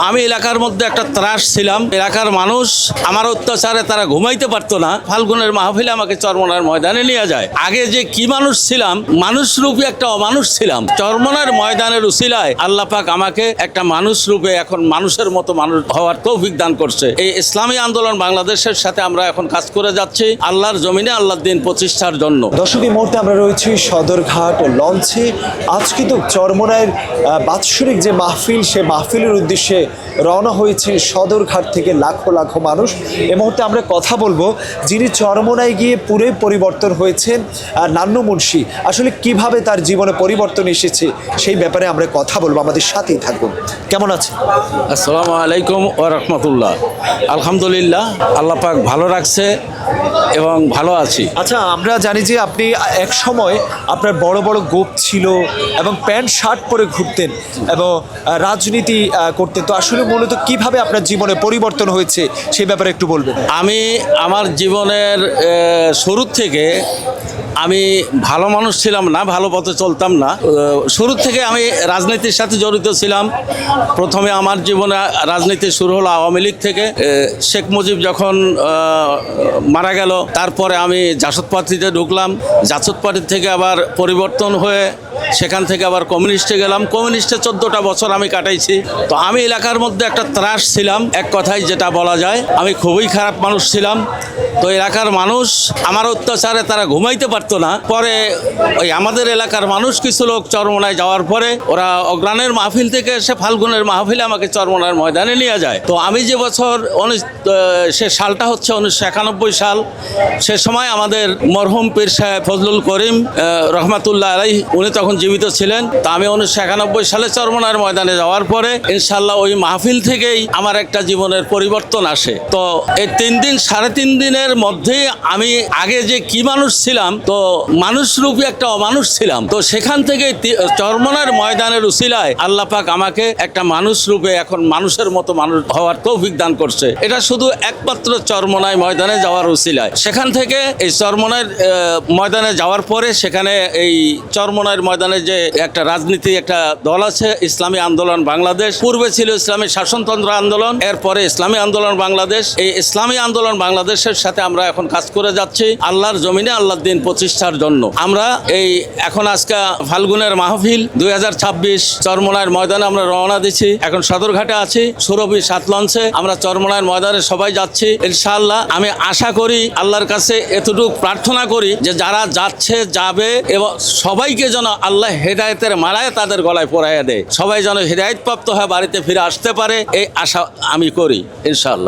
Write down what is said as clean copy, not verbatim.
আমি এলাকার মধ্যে একটা ত্রাস ছিলাম। এলাকার মানুষ আমার অত্যাচারে তারা ঘুমাইতে পারতো না। ফাল্গুনের মাহফিলে আমাকে চরমনার ময়দানে নিয়ে যায়। আগে যে কি মানুষ ছিলাম, মানুষ রূপী একটা অমানুষ ছিলাম। চরমনার ময়দানের উসিলায় আল্লাহ পাক আমাকে একটা মানুষ রূপে এখন মানুষের মতো মানুষ হওয়ার তৌফিক দান করছে। এই ইসলামী আন্দোলন বাংলাদেশের সাথে আমরা এখন কাজ করে যাচ্ছি আল্লাহর জমিনে আল্লাহর দিন প্রতিষ্ঠার জন্য। দর্শক, এই মুহূর্তে আমরা রয়েছি সদরঘাট লঞ্চে। আজ কিন্তু চরমনায়ের বাৎসরিক যে মাহফিল, সে মাহফিলের উদ্দেশ্যে রওনা হয়েছে সদরঘাট থেকে লাখো লাখো মানুষ। এই মুহূর্তে আমরা কথা বলবো যিনি চরমনায় গিয়ে পুরো পরিবর্তন হয়েছেন, নান্নু মুন্সি। আসলে কিভাবে তার জীবনে পরিবর্তন এসেছে সেই ব্যাপারে আমরা কথা বলবো। আমাদের সাথেই থাকুন। কেমন আছে? আসসালামু আলাইকুম ওয়া রাহমাতুল্লাহ। আলহামদুলিল্লাহ, আল্লাহ পাক ভালো রাখছে এবং ভালো আছি। আচ্ছা, আমরা জানি যে আপনি এক সময় আপনার বড় বড় গোঁফ ছিল এবং প্যান্ট শার্ট পরে ঘুরতেন এবং রাজনীতি করতেন। তো আসলে মূলত কিভাবে আপনার জীবনে পরিবর্তন হয়েছে সেই ব্যাপারে একটু বলবেন। আমি আমার জীবনের শুরুর থেকে আমি ভালো মানুষ ছিলাম না, ভালো পথে চলতাম না। শুরু থেকে আমি রাজনীতির সাথে জড়িত ছিলাম। প্রথমে আমার জীবনে রাজনীতি শুরু হলো আওয়ামী লীগ থেকে। শেখ মুজিব যখন মারা গেল, তারপরে আমি জাসদ পার্টিতে ঢুকলাম। জাসদ পার্টি থেকে আবার পরিবর্তন হয়ে সেখান থেকে আবার কমিউনিস্টে গেলাম। কমিউনিস্টে 14টা বছর আমি কাটাইছি। তো আমি এলাকার মধ্যে একটা ত্রাস ছিলাম, এক কথায় যেটা বলা যায়। আমি খুবই খারাপ মানুষ ছিলাম। তো এলাকার মানুষ আমার অত্যাচারে তারা ঘুমাইতে পারতো না। পরে ওই আমাদের এলাকার মানুষ কিছু লোক চরমনায় যাওয়ার পরে ওরা অগ্রাণের মাহফিল থেকে এসে ফাল্গুনের মাহফিলে আমাকে চরমনার ময়দানে নিয়ে যায়। তো আমি যে বছর সে সালটা হচ্ছে 1991 সাল। সে সময় আমাদের মরহুম পীর সাহেব ফজলুল করিম রহমাতুল্লাহ আলাইহি, উনি তখন জীবিত ছিলেন। তা আমি 1991 সালে চরমনার ময়দানে যাওয়ার পরে ইনশাল্লাহ ওই মাহফিল থেকেই আমার একটা জীবনের পরিবর্তন আসে। তো এই 3 দিন 3.5 দিনের মধ্যে আমি আগে যে কি মানুষ ছিলাম, তো মানুষ রূপী একটা অমানুষ ছিলাম। তো সেখান থেকে চরমনার ময়দানের উসিলায় আল্লাহ পাক আমাকে একটা মানুষ রূপে এখন মানুষের মতো মানুষ হওয়ার তৌফিক দান করছে। এটা শুধু একমাত্র চরমনায় ময়দানে যাওয়ার উসিলায়। সেখান থেকে এই চরমনার ময়দানে যাওয়ার পরে সেখানে এই চরমনার ময়দানে যে একটা রাজনীতি একটা দল আছে, ইসলামী আন্দোলন বাংলাদেশ। পূর্বে ছিল ইসলামী শাসনতন্ত্র আন্দোলন, এরপরে ইসলামী আন্দোলন বাংলাদেশ। এই ইসলামী আন্দোলন বাংলাদেশের সাথে আমরা এখন কাজ করে যাচ্ছি আল্লাহর জমিনে আল্লাহর দিন প্রতিষ্ঠার জন্য। আমরা এই এখন আজকে ফাল্গুনের মাহফিল 2026 চরমনার ময়দানে আমরা রওনা দিচ্ছি। এখন সদরঘাটে আছি, সুরভি 7 লঞ্চে আমরা চরমনার ময়দানে সবাই যাচ্ছি ইনশাআল্লাহ। আমি আশা করি, আল্লাহর কাছে এতটুকু প্রার্থনা করি যে যারা যাচ্ছে যাবে এবং সবাইকে যেন আল্লাহ হেদায়েতের মালায় তাদের গলায় পরাইয়া দেয়। সবাই যেন হেদায়েত প্রাপ্ত হয়ে বাড়িতে ফিরে আসতে পারে, এই আশা আমি করি ইনশাআল্লাহ।